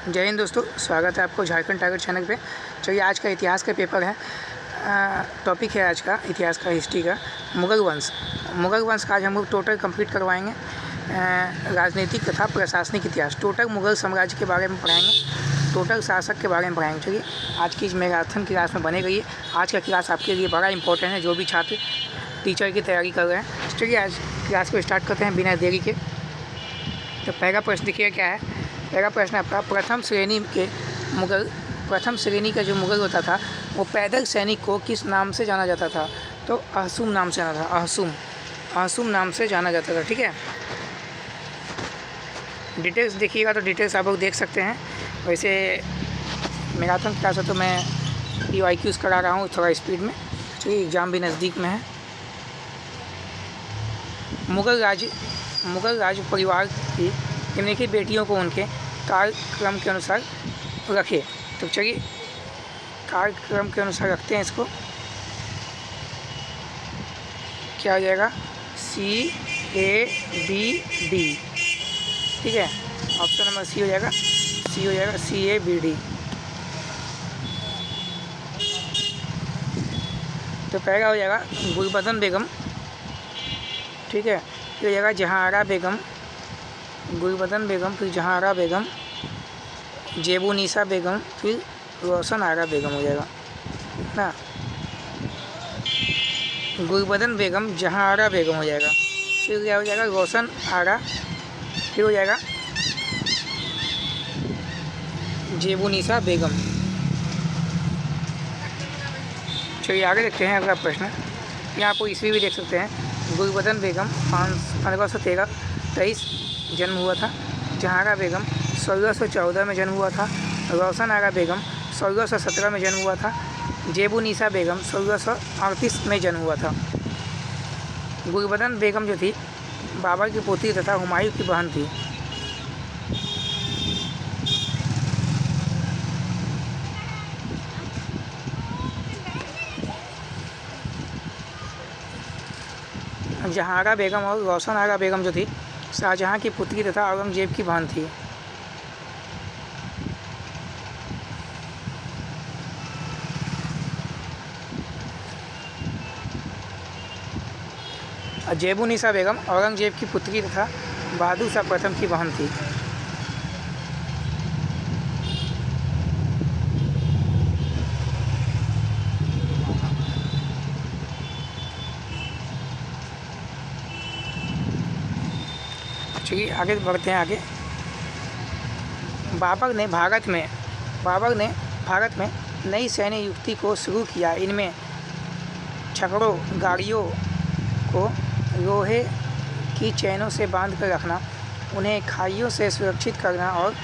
जय हिंद दोस्तों, स्वागत है आपको झारखंड टाइगर चैनल पे। चलिए, आज का इतिहास का पेपर है। टॉपिक है आज का इतिहास का, हिस्ट्री का, मुग़ल वंश। मुग़ल वंश का आज हम लोग टोटल कंप्लीट करवाएंगे। राजनीतिक तथा प्रशासनिक इतिहास, टोटल मुग़ल साम्राज्य के बारे में पढ़ाएंगे, टोटल शासक के बारे में पढ़ाएंगे। चलिए, आज की इस मैराथन क्लास में बने रहिए। आज का क्लास आपके लिए बड़ा इंपॉर्टेंट है, जो भी छात्र टीचर की तैयारी कर रहे हैं। चलिए, आज क्लास को स्टार्ट करते हैं बिना देरी के। तो पहला प्रश्न देखिए क्या है। पहला प्रश्न आपका, प्रथम श्रेणी का जो मुग़ल होता था वो पैदल सैनिक को किस नाम से जाना जाता था? तो अहसुम नाम से जाना था। अहसुम नाम से जाना जाता था। ठीक है, डिटेल्स देखिएगा तो डिटेल्स आप लोग देख सकते हैं। वैसे मैराथन क्लास है तो मैं PYQs करा रहा हूँ थोड़ा स्पीड में, क्योंकि एग्ज़ाम भी नज़दीक में है। मुग़ल राज परिवार की निम्नलिखित बेटियों को उनके कार्यक्रम के अनुसार रखे। तो चलिए, कार्यक्रम के अनुसार रखते हैं इसको। क्या हो जाएगा? CABD। ठीक है, ऑप्शन नंबर सी हो जाएगा। CABD। तो पहला हो जाएगा गुलबदन बेगम। ठीक है, फिर हो जाएगा जहांआरा बेगम, गुलबदन बेगम, फिर जहांआरा बेगम, जेबुनिसा बेगम, फिर रोशन आरा बेगम हो जाएगा ना। गुलबदन बेगम, जहांआरा बेगम हो जाएगा, फिर क्या हो जाएगा? रोशन आरा, फिर हो जाएगा जेबुनिसा बेगम। चलिए आगे देखते हैं अगला प्रश्न। यहाँ पर ईस्वी भी देख सकते हैं। गुलबदन बेगम 1523 जन्म हुआ था। जहांआरा बेगम 1614 में जन्म हुआ था। रोशन आरा बेगम 1617 में जन्म हुआ था। जेबुनिसा बेगम 1638 में जन्म हुआ था। गुलबदन बेगम जो थी बाबर की पोती तथा हुमायूं की बहन थी। जहांआरा बेगम और रोशन आरा बेगम जो थी शाहजहां की पुत्री तथा औरंगजेब की बहन थी। जेबुनिसा बेगम औरंगजेब की पुत्री तथा बहादुर शाह प्रथम की बहन थी। चलिए आगे बढ़ते हैं। आगे बाबर ने भारत में नई सैन्य युक्ति को शुरू किया। इनमें छकड़ों गाड़ियों को लोहे की चैनों से बांध कर रखना, उन्हें खाइयों से सुरक्षित करना और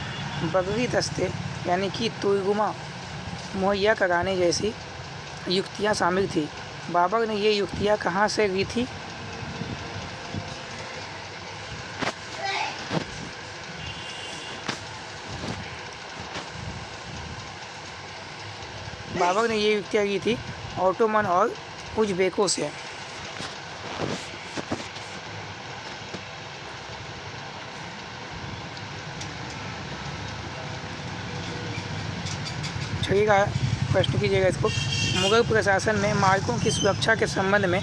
बगरी दस्ते यानी कि तुर्गुमा मुहैया कराने जैसी युक्तियां शामिल थी। बाबर ने ये युक्तियां कहाँ से ली थी? बाबर ने ये युक्तियाँ की थी ऑटोमन और उज़्बेकों से। चलिएगा प्रश्न कीजिएगा इसको। मुग़ल प्रशासन में मार्गों की सुरक्षा के संबंध में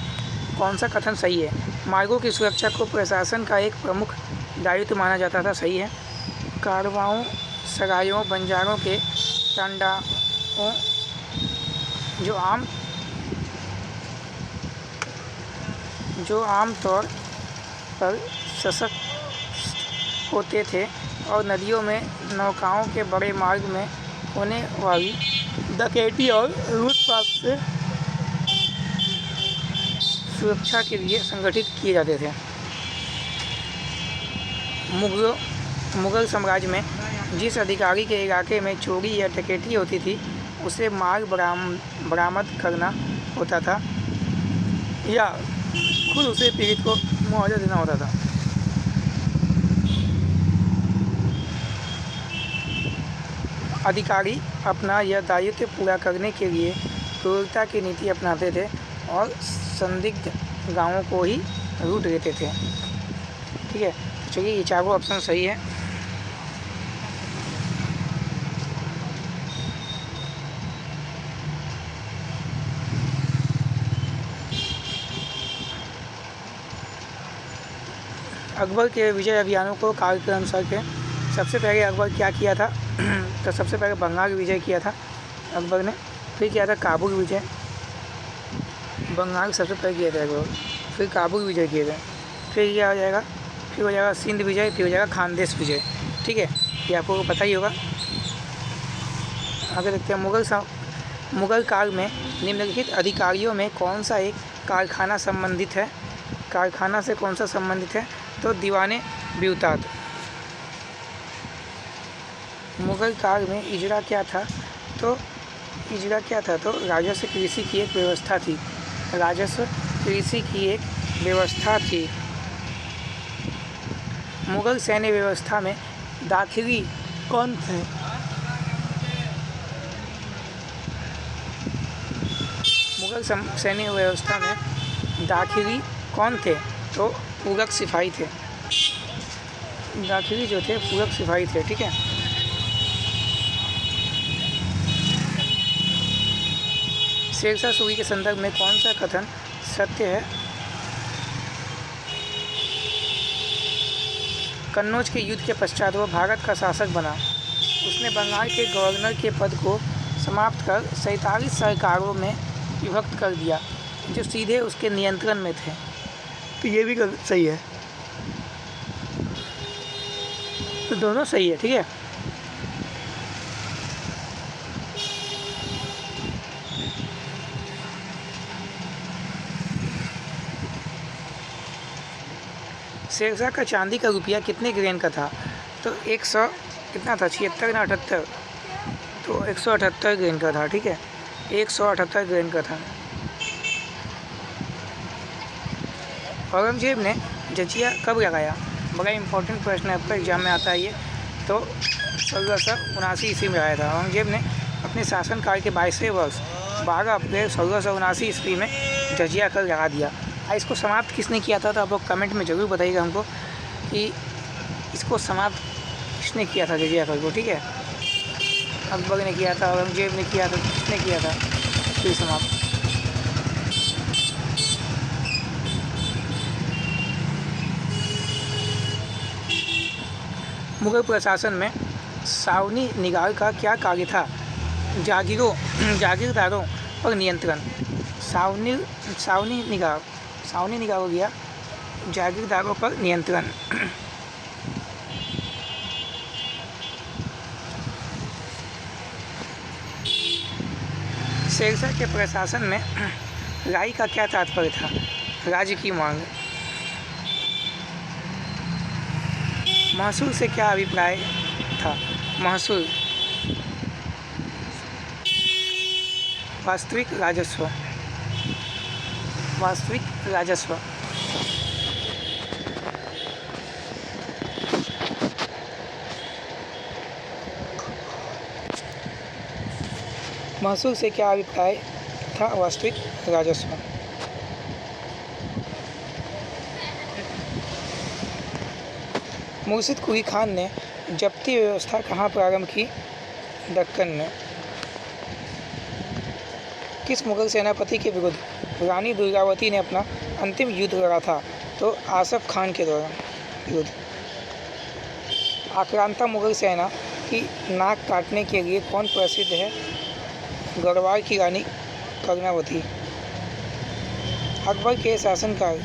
कौन सा कथन सही है? मार्गों की सुरक्षा को प्रशासन का एक प्रमुख दायित्व माना जाता था। सही है। कारवाओं, सरायों, बंजारों के टांडाओं जो आम तौर पर सशक्त होते थे और नदियों में नौकाओं के बड़े मार्ग में होने वाली डकैती और लूटपाट से सुरक्षा के लिए संगठित किए जाते थे। मुग़ल साम्राज्य में जिस अधिकारी के इलाके में चोरी या डकैती होती थी उसे माल बरामद करना होता था या खुद उसे पीड़ित को मुआवजा देना होता था। अधिकारी अपना यह दायित्व पूरा करने के लिए क्रूरता की नीति अपनाते थे और संदिग्ध गांवों को ही लूट लेते थे। ठीक है, चलिए ये चारों ऑप्शन सही है। अकबर के विजय अभियानों को काल के अनुसार के सबसे पहले अकबर क्या किया था तो सबसे पहले बंगाल विजय किया था अकबर ने, फिर किया था काबुल विजय। बंगाल सबसे पहले किया था अकबर, फिर काबुल विजय किए थे, फिर क्या हो जाएगा, फिर हो जाएगा सिंध विजय, फिर हो जाएगा खानदेश विजय। ठीक है, ये आपको पता ही होगा। आगे देखते हैं मुगल काल में निम्नलिखित अधिकारियों में कौन सा एक कारखाना संबंधित है। कारखाना से कौन सा संबंधित है तो दीवाने ब्यूतात। मुगल काल में इजरा क्या था तो राजस्व कृषि की एक व्यवस्था थी। राजस्व कृषि की एक व्यवस्था थी। मुगल सैन्य व्यवस्था में दाखिली कौन थे। मुगल सैन्य व्यवस्था में दाखिली कौन थे तो पूरक सिपाही थे। दाखिली जो थे पूरक सिपाही थे। ठीक है, शेरशाह सूरी के संदर्भ में कौन सा कथन सत्य है। कन्नौज के युद्ध के पश्चात वह भारत का शासक बना। उसने बंगाल के गवर्नर के पद को समाप्त कर 47 सरकारों में विभक्त कर दिया जो सीधे उसके नियंत्रण में थे। तो ये भी सही है, तो दोनों सही है। ठीक है, शेरशाह का चांदी का रुपया कितने ग्रेन का था तो 100 कितना था 76 ना 78, तो 178 ग्रेन का था। ठीक है, 178 ग्रेन का था। औरंगजेब ने जजिया कब लगाया। बड़ा इंपॉर्टेंट प्रश्न है, आपका एग्जाम में आता है ये। तो 1679 ईस्वी में आया था। औरंगजेब ने अपने शासनकाल के 22वें वर्ष 12 अप्रैल 1679 ईस्वी में जजिया कर लगा दिया। इसको समाप्त किसने किया था तो आप लोग कमेंट में ज़रूर बताइएगा हमको कि इसको समाप्त किसने किया था जजिया कर को। ठीक है, अकबर ने किया था, औरंगजेब ने किया था, किसने किया था फिर समाप्त। मुगल प्रशासन में सावनी निगाह का क्या कार्य था। जागीरदारों पर नियंत्रण। सावनी निगाह हो गया जागीरदारों पर नियंत्रण। शेरशाह के प्रशासन में राय का क्या तात्पर्य था। राज्य की मांग। महसूल से क्या अभिप्राय था। महसूल वास्तविक राजस्व। महसूल से क्या अभिप्राय था। वास्तविक राजस्व। मुर्शिद कुली खान ने जब्ती व्यवस्था कहाँ प्रारंभ की। दक्कन में। किस मुगल सेनापति के विरुद्ध रानी दुर्गावती ने अपना अंतिम युद्ध लड़ा था तो आसफ खान के दौरान युद्ध। आक्रांता मुगल सेना की नाक काटने के लिए कौन प्रसिद्ध है। गढ़वाल की रानी कर्णावती। अकबर के शासनकाल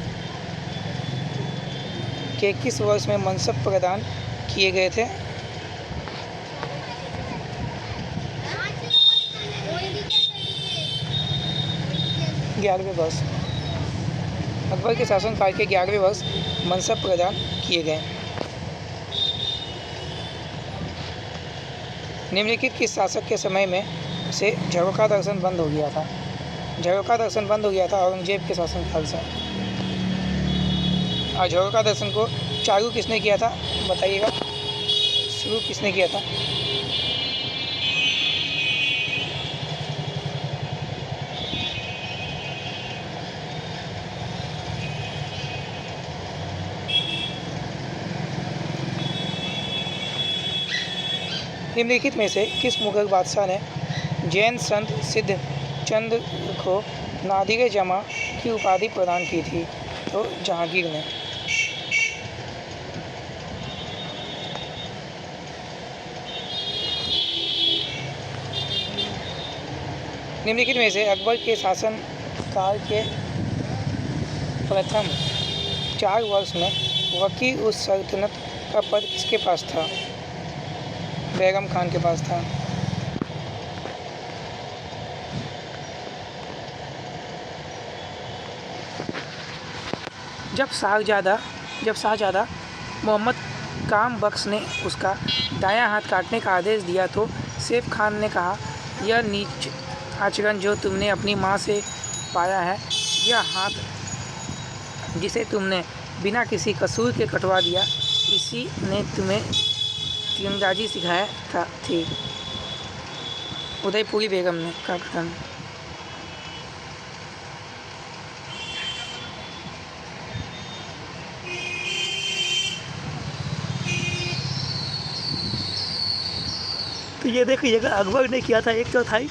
के किस वर्ष में मनसब प्रदान किए गए थे। ग्यारहवें वर्ष। अकबर के शासनकाल के 11वें वर्ष मनसब प्रदान किए गए। निम्नलिखित किस शासक के समय में से झरोखा दर्शन बंद हो गया था। झरोखा दर्शन बंद हो गया था औरंगजेब के शासनकाल से। और झरोखा दर्शन को चालू किसने किया था बताइएगा, शुरू किसने किया था। निम्नलिखित में से किस मुगल बादशाह ने जैन संत सिद्ध चंद को नादिर जमा की उपाधि प्रदान की थी तो जहांगीर ने। निम्नलिखित में से अकबर के शासन काल के प्रथम 4 वर्ष में वकी उस सल्तनत का पद किसके पास था? बैगम खान के पास था। जब शाहजादा मोहम्मद काम बख्श ने उसका दायां हाथ काटने का आदेश दिया तो सैफ खान ने कहा, यह नीच आचरण जो तुमने अपनी माँ से पाया है, यह हाथ जिसे तुमने बिना किसी कसूर के कटवा दिया, इसी ने तुम्हें तीरंदाजी सिखाया थी। उदयपुरी बेगम ने का कथन। तो ये देखिएगा अकबर ने किया था 1/4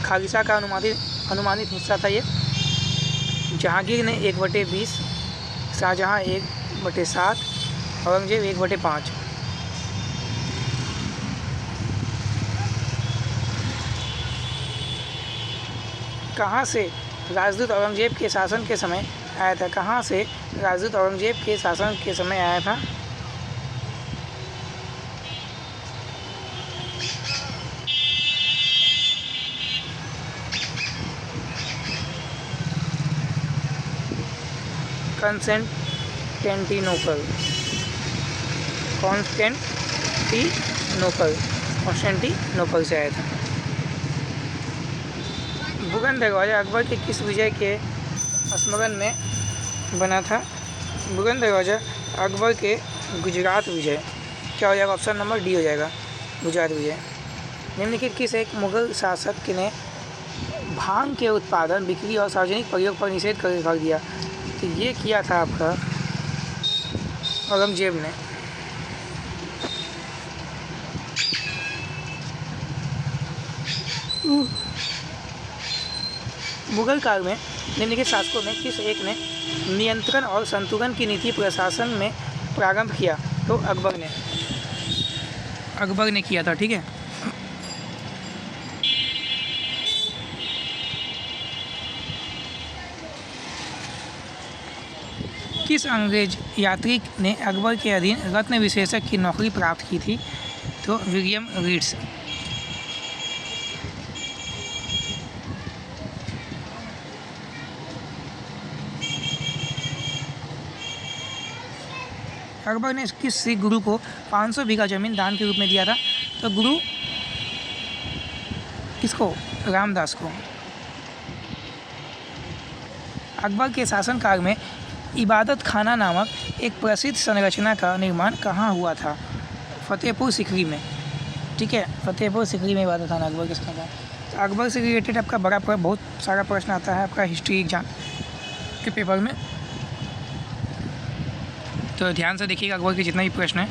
खालसा का अनुमानित हिस्सा था ये। जहांगीर ने 1/20, शाहजहां 1/7, औरंगजेब 1/5। कहाँ से राजदूत औरंगजेब के शासन के समय आया था? कहाँ से राजदूत औरंगजेब के शासन के समय आया था? कॉन्स्टेंटिनोपल से आया था। बुगन दरवाज़ा अकबर के किस विजय के स्मरण में बना था? बुगन दरवाज़ा अकबर के गुजरात विजय। क्या हो जाएगा? ऑप्शन नंबर डी हो जाएगा, गुजरात विजय। निम्नलिखित किस एक मुगल शासक ने भांग के उत्पादन, बिक्री और सार्वजनिक प्रयोग पर निषेध कर दिया? तो ये किया था आपका औरंगजेब ने। मुगल काल में निम्नलिखित शासकों में किस एक ने नियंत्रण और संतुलन की नीति प्रशासन में प्रारंभ किया? तो अकबर ने किया था। ठीक है। किस अंग्रेज यात्री ने अकबर के अधीन रत्न विशेषक की नौकरी प्राप्त की थी? तो विलियम रीड्स। अकबर ने किस सिख गुरु को 500 बीघा जमीन दान के रूप में दिया था? तो गुरु किसको? रामदास को। अकबर के शासनकाल में इबादत खाना नामक एक प्रसिद्ध संरचना का निर्माण कहाँ हुआ था? फतेहपुर सीकरी में। ठीक है, फतेहपुर सीकरी में इबादत खाना अकबर के समय का। तो अकबर से रिलेटेड आपका बहुत सारा प्रश्न आता है आपका हिस्ट्री एग्जाम के पेपर में, तो ध्यान से देखिएगा अकबर के जितना भी प्रश्न है।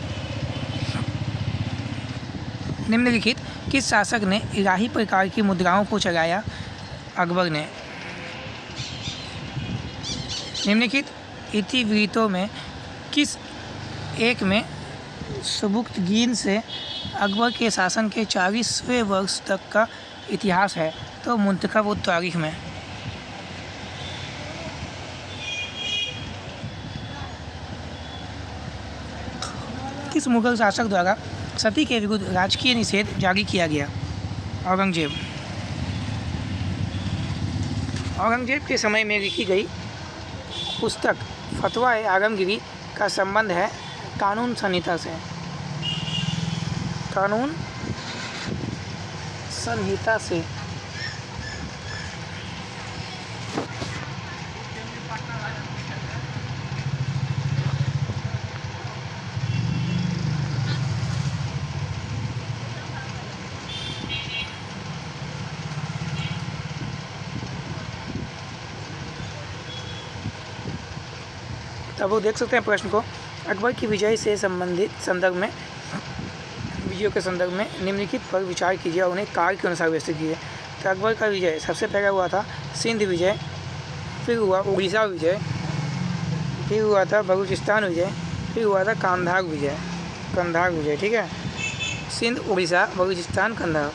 निम्नलिखित किस शासक ने इलाही प्रकार की मुद्राओं को चलाया? अकबर ने। निम्नलिखित इतिवृत्तों में किस एक में सुबुक्तगीन से अकबर के शासन के 40वें वर्ष तक का इतिहास है? तो मुंतखब उत तारीख में। किस मुगल शासक द्वारा सती के विरुद्ध राजकीय निषेध जारी किया गया? औरंगजेब। औरंगजेब के समय में लिखी गई पुस्तक फतवा-ए-आलमगीरी का संबंध है कानून संहिता से। कानून संहिता से। अब वो देख सकते हैं प्रश्न को। अकबर की विजय से संबंधित संदर्भ में, विजयों के संदर्भ में निम्नलिखित पर विचार कीजिए और उन्हें काल के अनुसार व्यवस्थित कीजिए। तो अकबर का विजय सबसे पहले हुआ था सिंध विजय, फिर हुआ उड़ीसा विजय, फिर हुआ था बलूचिस्तान विजय, फिर हुआ था कंधार विजय। ठीक है, सिंध, उड़ीसा, बलूचिस्तान, कंधार।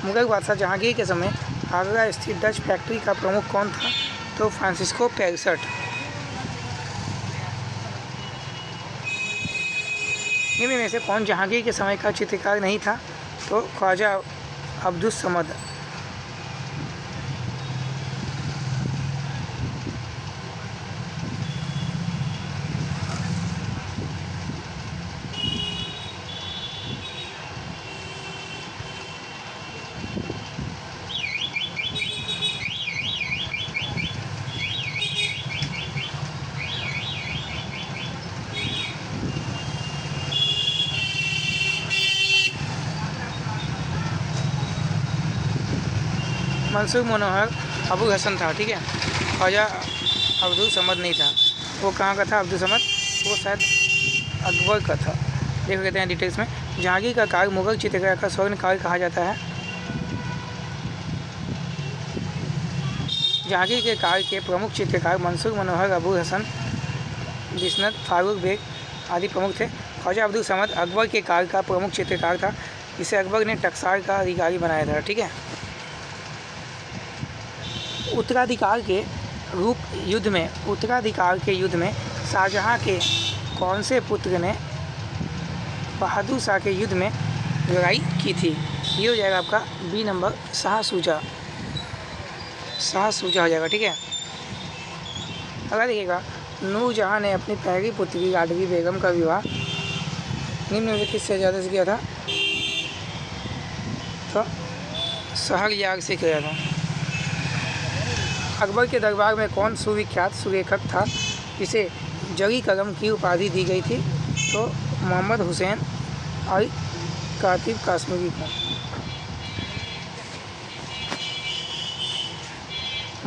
मुगल बादशाह जहांगीर के समय आगरा स्थित डच फैक्ट्री का प्रमुख कौन था? तो फ्रांसिस्को पेरसट। निम्न में से कौन जहांगीर के समय का चित्रकार नहीं था? तो ख्वाजा अब्दुस समद। मंसूर मनोहर अबू हसन था, ठीक है। ख्वाजा अब्दुल समद नहीं था। वो कहाँ का था अब्दुल समद? वो शायद अकबर का था। देख लेते हैं डिटेल्स में। जहांगीर का कार्य मुगल चित्रकला का स्वर्ण कार्य कहा जाता है। जहांगीर के कार्य के प्रमुख चित्रकार मंसूर मनोहर अबू हसन, बिस्नत, फारूक बेग आदि प्रमुख थे। ख्वाजा अब्दुल समद अकबर के कार्य का प्रमुख चित्रकार था। इसे अकबर ने टकसाल का अधिकारी बनाया था, ठीक है। उत्तराधिकार के युद्ध में शाहजहां के कौन से पुत्र ने बहादुर शाह के युद्ध में लड़ाई की थी? ये हो जाएगा आपका बी नंबर, शाह शुजा हो जाएगा, ठीक है। अगर देखिएगा, नूरजहां ने अपनी पहली पुत्री लाडली बेगम का विवाह निम्न में किस शहजादे से किया था? तो शहरयार से किया था। अकबर के दरबार में कौन सुविख्यात सुलेखक था जिसे जरी कलम की उपाधि दी गई थी? तो मोहम्मद हुसैन अल कातिब काश्मीरी को।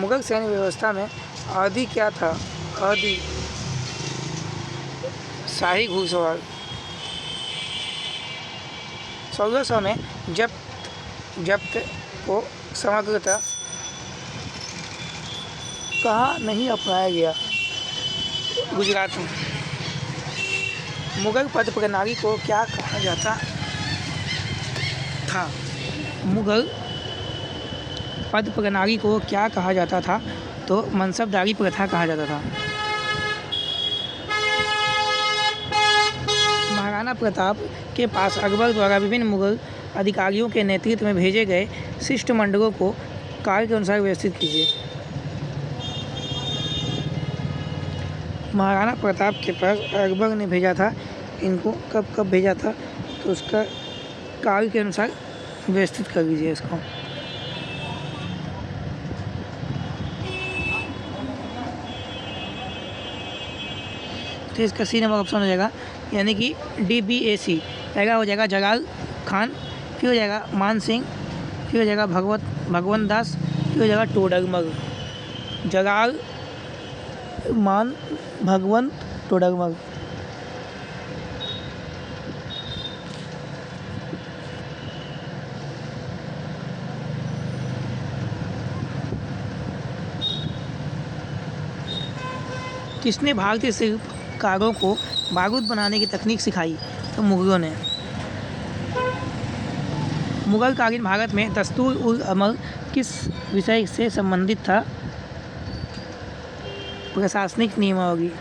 मुगल सैन्य व्यवस्था में आदि क्या था? आदि शाही घुड़सवार। 1600 में जब्त को समग्रता कहाँ नहीं अपनाया गया? गुजरात में। मुगल पद प्रणाली को क्या कहा जाता था? मुगल पद प्रणाली को क्या कहा जाता था? तो मनसबदारी प्रथा कहा जाता था। महाराणा प्रताप के पास अकबर द्वारा विभिन्न मुगल अधिकारियों के नेतृत्व में भेजे गए शिष्टमंडलों को कार्य के अनुसार व्यवस्थित कीजिए। महाराणा प्रताप के पास अकबर ने भेजा था, इनको कब भेजा था? तो उसका कार्य के अनुसार व्यवस्थित कर लीजिए इसको। तो इसका सी नंबर ऑप्शन हो जाएगा, यानी कि DBAC। पहला हो जाएगा जलाल खान, फिर हो जाएगा मान सिंह, फिर हो जाएगा भगवंत दास, फिर हो जाएगा टोडरमल। जलाल, मान, भगवंत, टोडरमल। किसने भारतीय शिल्पकारों को बारूद बनाने की तकनीक सिखाई? तो मुगलों ने। मुगल कालीन भारत में दस्तूर उल अमल किस विषय से संबंधित था? प्रशासनिक नियमावली।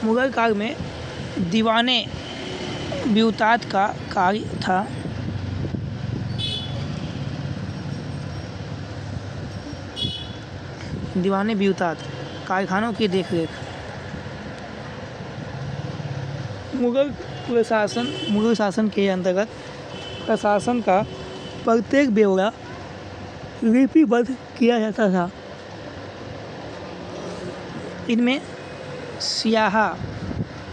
मुगल काल में दीवाने ब्यूतात का कार्य था? दीवाने ब्यूतात कारखानों की देखरेख। मुगल शासन के अंतर्गत प्रशासन का प्रत्येक ब्यौरा लिपिबद्ध किया जाता था। इनमें सियाहा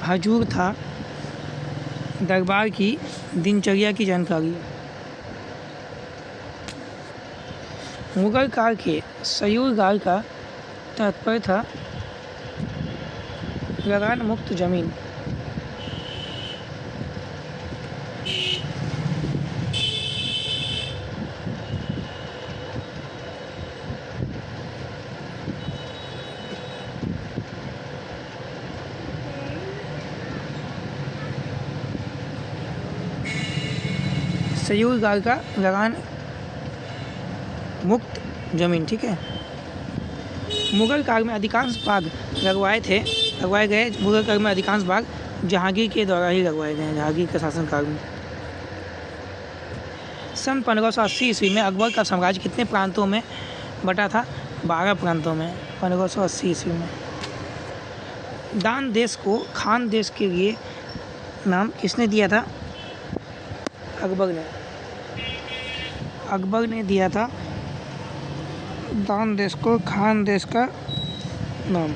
हजूर था, दरबार की दिनचर्या की जानकारी। मुगल काल के सयूरगार का तात्पर्य था लगान मुक्त जमीन। सयूर गार का लगान मुक्त ज़मीन, ठीक है। मुग़ल काल में अधिकांश बाग लगवाए गए। मुग़ल काल में अधिकांश बाग जहांगीर के द्वारा ही लगवाए गए हैं, जहांगीर के शासनकाल में। सन 1580 ईस्वी में अकबर का साम्राज्य कितने प्रांतों में बटा था? 12 प्रांतों में, 1580 ईस्वी में। दान देश को खान देश के लिए नाम किसने दिया था? अकबर ने दिया था दान देश को खान देश का नाम।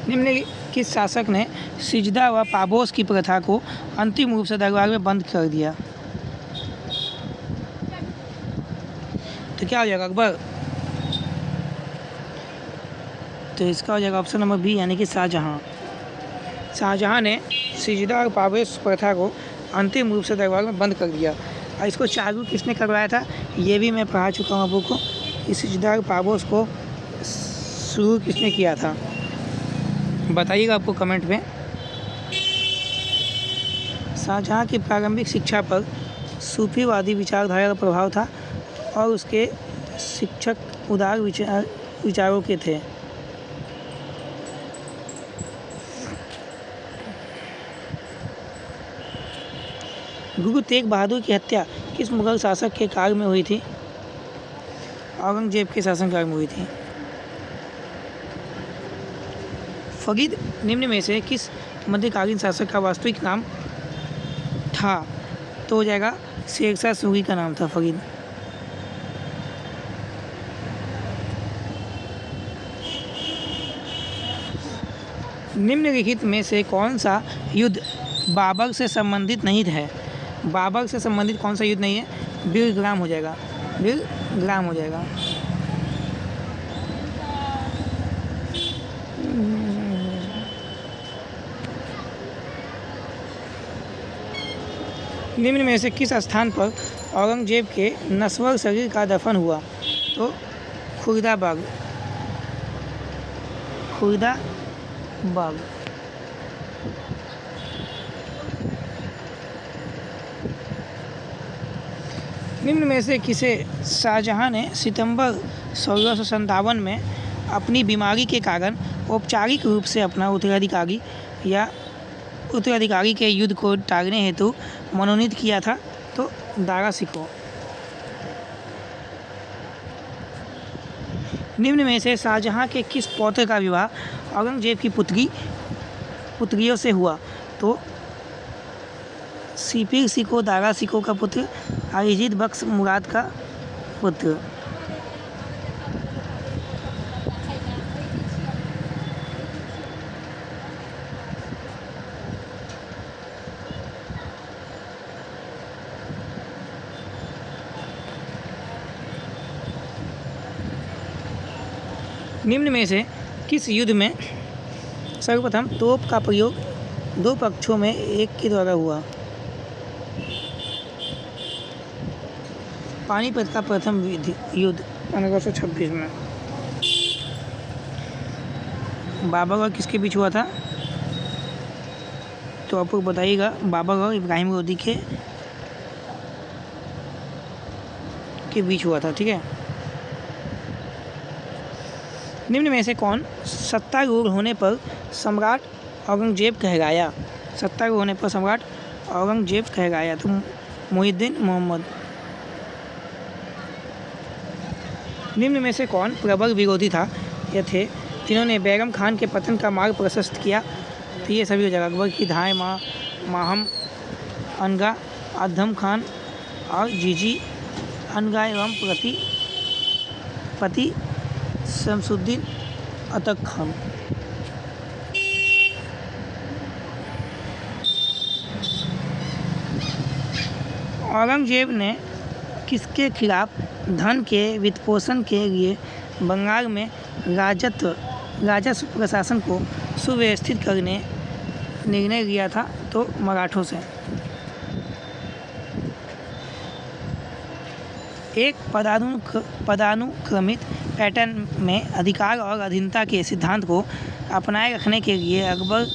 निम्नलिखित शासक ने सिजदा व पाबोस की प्रथा को अंतिम रूप से दरबार में बंद कर दिया? तो क्या हो जाएगा? अकबर। तो इसका हो जाएगा ऑप्शन नंबर बी, यानी कि शाहजहाँ ने सिजदा और पाबोस प्रथा को अंतिम रूप से दरबार में बंद कर दिया। और इसको चालू किसने करवाया था? ये भी मैं पढ़ा चुका हूँ आपको कि सिजदा और पाबोस को शुरू किसने किया था, बताइएगा आपको कमेंट में। शाहजहाँ की प्रारंभिक शिक्षा पर सूफीवादी विचारधारा का प्रभाव था और उसके शिक्षक उदार विचारों के थे। गुरु तेग बहादुर की हत्या किस मुगल शासक के काल में हुई थी? औरंगजेब के शासनकाल में हुई थी। फरीद निम्न में से किस मध्यकालीन शासक का वास्तविक नाम था? तो हो जाएगा शेरशाह सूरी का नाम था फरीद। निम्नलिखित में से कौन सा युद्ध बाबर से संबंधित नहीं है? बाबर से संबंधित कौन सा युद्ध नहीं है? वीरग्राम हो जाएगा, वीरग्राम हो जाएगा। निम्न में से किस स्थान पर औरंगजेब के नश्वर शरीर का दफन हुआ? तो खुर्दाबाद। निम्न में से किसे शाहजहाँ ने सितंबर 1657 में अपनी बीमारी के कारण औपचारिक रूप से अपना उत्तराधिकारी के युद्ध को टालने हेतु मनोनीत किया था? तो दारा शिकोह। निम्न में से शाहजहाँ के किस पौत्र का विवाह औरंगजेब की पुत्रियों से हुआ? तो सिपीर शिकोह दारा शिकोह का पुत्र, अरिजीत बख्श मुराद का पुत्र। निम्न में से किस युद्ध में सर्वप्रथम तोप का प्रयोग दो पक्षों में एक के द्वारा हुआ? पानीपत का प्रथम युद्ध 1526 में। बाबर और किसके बीच हुआ था? तो आपको बताइएगा, बाबर और इब्राहिम लोदी के बीच हुआ था, ठीक है। निम्न में से कौन सत्तारूढ़ होने पर सम्राट औरंगजेब कहलाया? सत्तारूढ़ होने पर सम्राट औरंगजेब कहलाया? तो मुहिउद्दीन मोहम्मद। निम्न में से कौन प्रबल विरोधी था या थे जिन्होंने बैगम खान के पतन का मार्ग प्रशस्त किया? तो ये सभी हो जाएगा अकबर की धाय माहम अनगा, अधम खान और जीजी अनगा एवं पति शमसुद्दीन अतक खान। औरंगजेब ने किसके खिलाफ धन के वित्तपोषण के लिए बंगाल में राजस्व प्रशासन को सुव्यवस्थित करने निर्णय लिया था? तो मराठों से। एक पदानुक्रमित पैटर्न में अधिकार और अधीनता के सिद्धांत को अपनाए रखने के लिए अकबर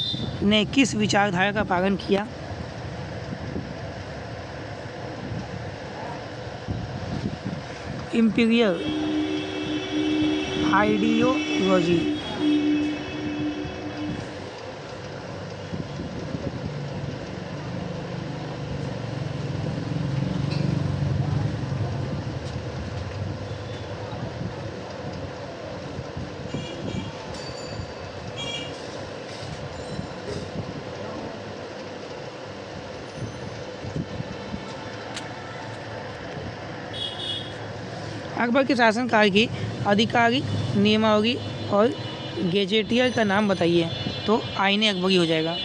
ने किस विचारधारा का पालन किया? Imperial ideology. अकबर के शासनकाल की आधिकारिक नियमावली और गेजेटियर का नाम बताइए। तो आईने अकबरी हो जाएगा।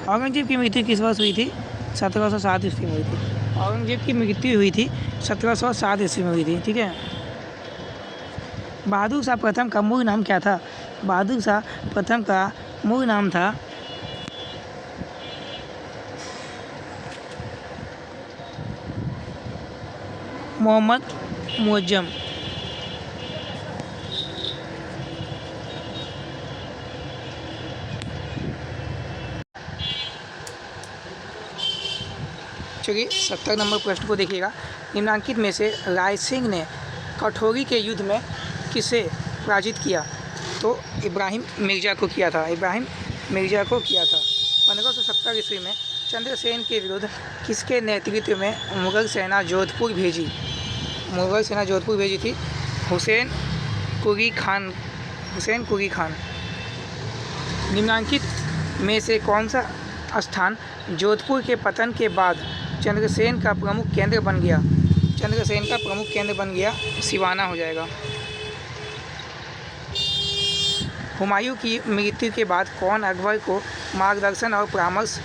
औरंगजेब की मृत्यु किस वर्ष हुई थी? 1707 ईस्वी में हुई थी। औरंगजेब की मृत्यु हुई थी 1707 ईस्वी में हुई थी। ठीक है। बहादुर शाह प्रथम का मूल नाम क्या था? बहादुर शाह प्रथम का मूल नाम था मोहम्मद मुअज्जम। चलिए 70 नंबर प्रश्न को देखिएगा। निम्नांकित में से राय सिंह ने कठोरी के युद्ध में किसे पराजित किया? तो इब्राहिम मिर्ज़ा को किया था। इब्राहिम मिर्ज़ा को किया था। 1570 ईस्वी में चंद्रसेन के विरुद्ध किसके नेतृत्व में मुगल सेना जोधपुर भेजी? मुगल सेना जोधपुर भेजी थी हुसैन कुली खान। निम्नांकित में से कौन सा स्थान जोधपुर के पतन के बाद चंद्रसेन का प्रमुख केंद्र बन गया? चंद्रसेन का प्रमुख केंद्र बन गया सिवाना हो जाएगा। हुमायूं की मृत्यु के बाद कौन अकबर को मार्गदर्शन और परामर्श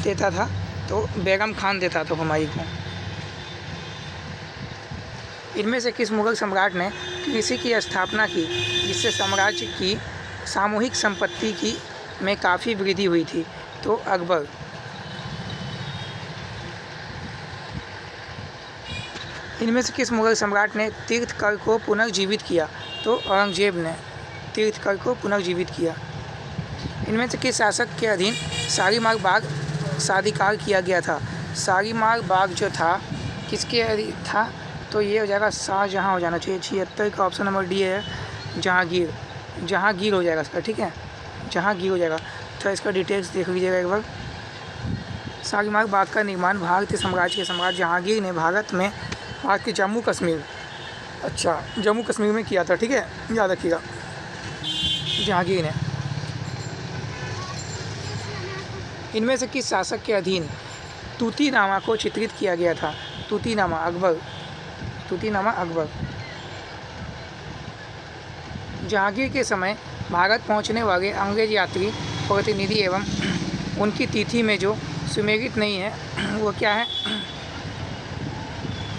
देता था? तो बेगम खान देता था हुमायूं को। इनमें से किस मुगल सम्राट ने कृषि की स्थापना की जिससे साम्राज्य की सामूहिक संपत्ति की में काफ़ी वृद्धि हुई थी? तो अकबर। इनमें से किस मुगल सम्राट ने तीर्थकर को पुनर्जीवित किया? तो औरंगजेब ने तीर्थकर को पुनर्जीवित किया। इनमें से किस शासक के अधीन शालीमार बाग साधिकार किया गया था? शालीमार बाग जो था किसके अधीन था? तो ये हो जाएगा शाहजहाँ हो जाना चाहिए। 76 का ऑप्शन नंबर डी है जहांगीर हो जाएगा इसका। ठीक है, जहांगीर हो जाएगा। तो इसका डिटेल्स देख लीजिएगा एक बार। शालीमार बाग का निर्माण भारतीय साम्राज्य के सम्राट जहांगीर ने भारत के जम्मू कश्मीर में किया था। ठीक है, याद रखिएगा जहांगीर ने। इनमें से किस शासक के अधीन तूतीनामा को चित्रित किया गया था? तूतीनामा अकबर। जहांगीर के समय भारत पहुंचने वाले अंग्रेज यात्री प्रतिनिधि एवं उनकी तिथि में जो सुमेलित नहीं है वो क्या है?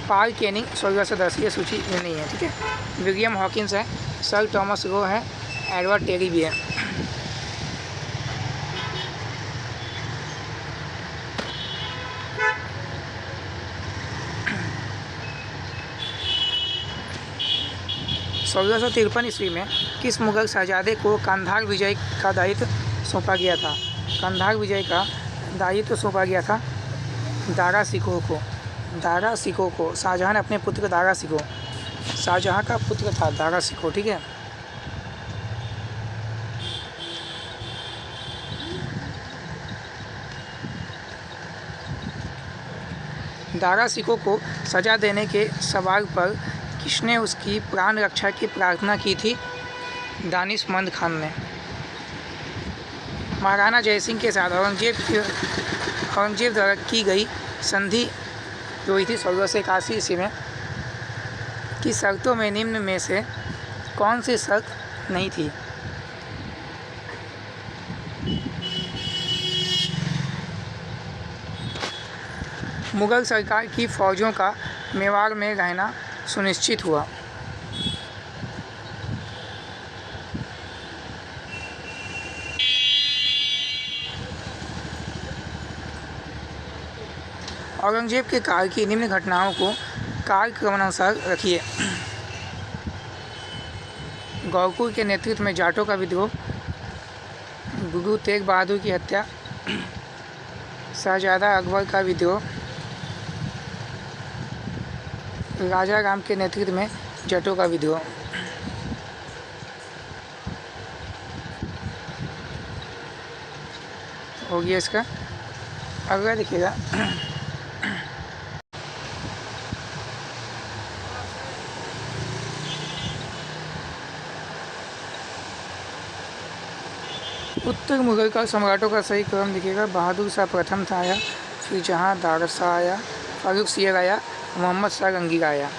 पाल केनिंग 1610। ये सूची में नहीं है। ठीक है। विलियम हॉकिंस है, सर थॉमस रो है, एडवर्ड टेरी भी है। सोलह 1653 ईस्वी में किस मुगल शहजादे को कंधार विजय का दायित्व सौंपा गया था? कंधार विजय का दायित्व सौंपा गया था दारा सिकोह को। शाहजहाँ ने अपने पुत्र शाहजहाँ का पुत्र था दारा सिकोह। ठीक है। दारा सिकोह को सजा देने के सवाल पर किसने उसकी प्राण रक्षा की प्रार्थना की थी? दानिशमंद खान ने। महाराणा जयसिंह के साथ औरंगजेब द्वारा की गई संधि जो हुई थी 1681 ईस्वी में की शर्तों में निम्न में से कौन सी शर्त नहीं थी? मुगल सरकार की फौजों का मेवाड़ में रहना सुनिश्चित हुआ। औरंगजेब के काल की निम्न घटनाओं को कालक्रमानुसार रखिए। गौकुल के नेतृत्व में जाटों का विद्रोह, गुरु तेग बहादुर की हत्या, शहजादा अकबर का विद्रोह, राजा राम के नेतृत्व में जटों का विद्रोह। हो गया इसका। अगला देखिएगा, उत्तर मुगल का सम्राटों का सही क्रम देखिएगा। बहादुर शाह प्रथम था आया, फिर जहाँ दार शाह आया, फारूक सियर आया, मोहम्मद शाह गंगीर आया।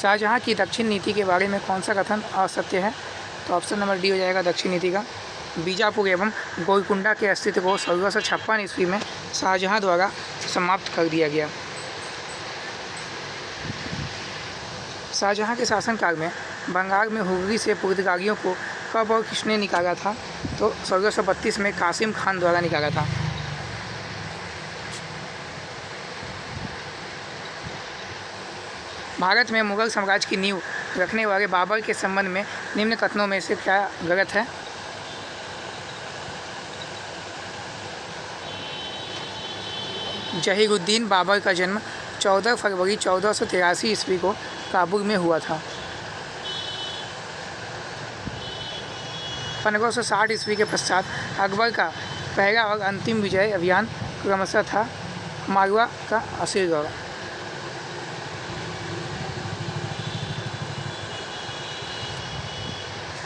शाहजहाँ की दक्षिण नीति के बारे में कौन सा कथन असत्य है? तो ऑप्शन नंबर डी हो जाएगा दक्षिण नीति का। बीजापुर एवं गोलकुंडा के अस्तित्व को 1656 ईस्वी में शाहजहाँ द्वारा समाप्त कर दिया गया। शाहजहाँ के शासनकाल में बंगाल में हुगली से पुर्तगालियों को कब और किसने निकाला था? तो 1632 में कासिम खान द्वारा निकाला था। भारत में मुगल साम्राज्य की नींव रखने वाले बाबर के संबंध में निम्न कथनों में से क्या गलत है? जहीरुद्दीन बाबर का जन्म 14 फरवरी 1483 ईस्वी को काबुल में हुआ था। 1560 ईस्वी के पश्चात अकबर का पहला और अंतिम विजय अभियान क्रमशः था मालवा का असीरगढ़।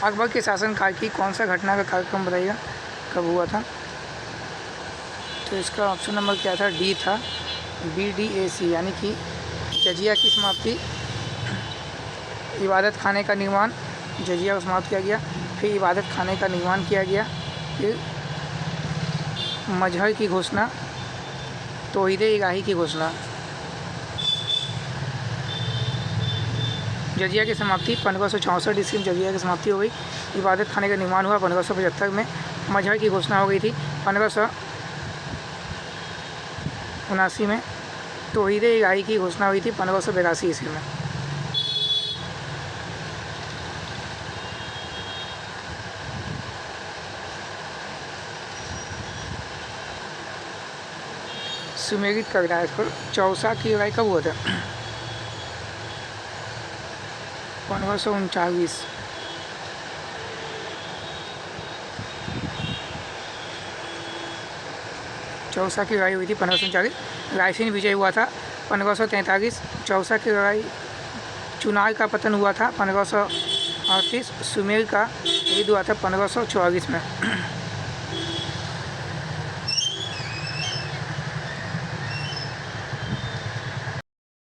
अकबर के शासनकाल की कौन सा घटना का कार्यक्रम बताइएगा कब हुआ था? तो इसका ऑप्शन नंबर क्या था? डी था, BDAC, यानी कि जजिया की समाप्ति, इबादत खाने का निर्माण, जजिया को समाप्त किया गया, फिर इबादत खाने का निर्माण किया गया, फिर मजहर की घोषणा, तौहीदे इलाही की घोषणा। जजिया की समाप्ति 1564 ईस्वी में जजिया की समाप्ति हो गई। इबादत खाने का निर्माण हुआ 1575 में। मजहर की घोषणा हो गई थी 1579 में। तौहीदे इलाही की घोषणा हुई थी 1582 ईस्वी में। सुमेलित कर रहा है इसको। चौसा की लड़ाई कब हुआ था? 1539। चौसा की लड़ाई हुई थी 1539। रायसीन विजय हुआ था 1543। चौसा की लड़ाई, चुनार का पतन हुआ था 1538। सुमेर का युद्ध हुआ था 1544 में।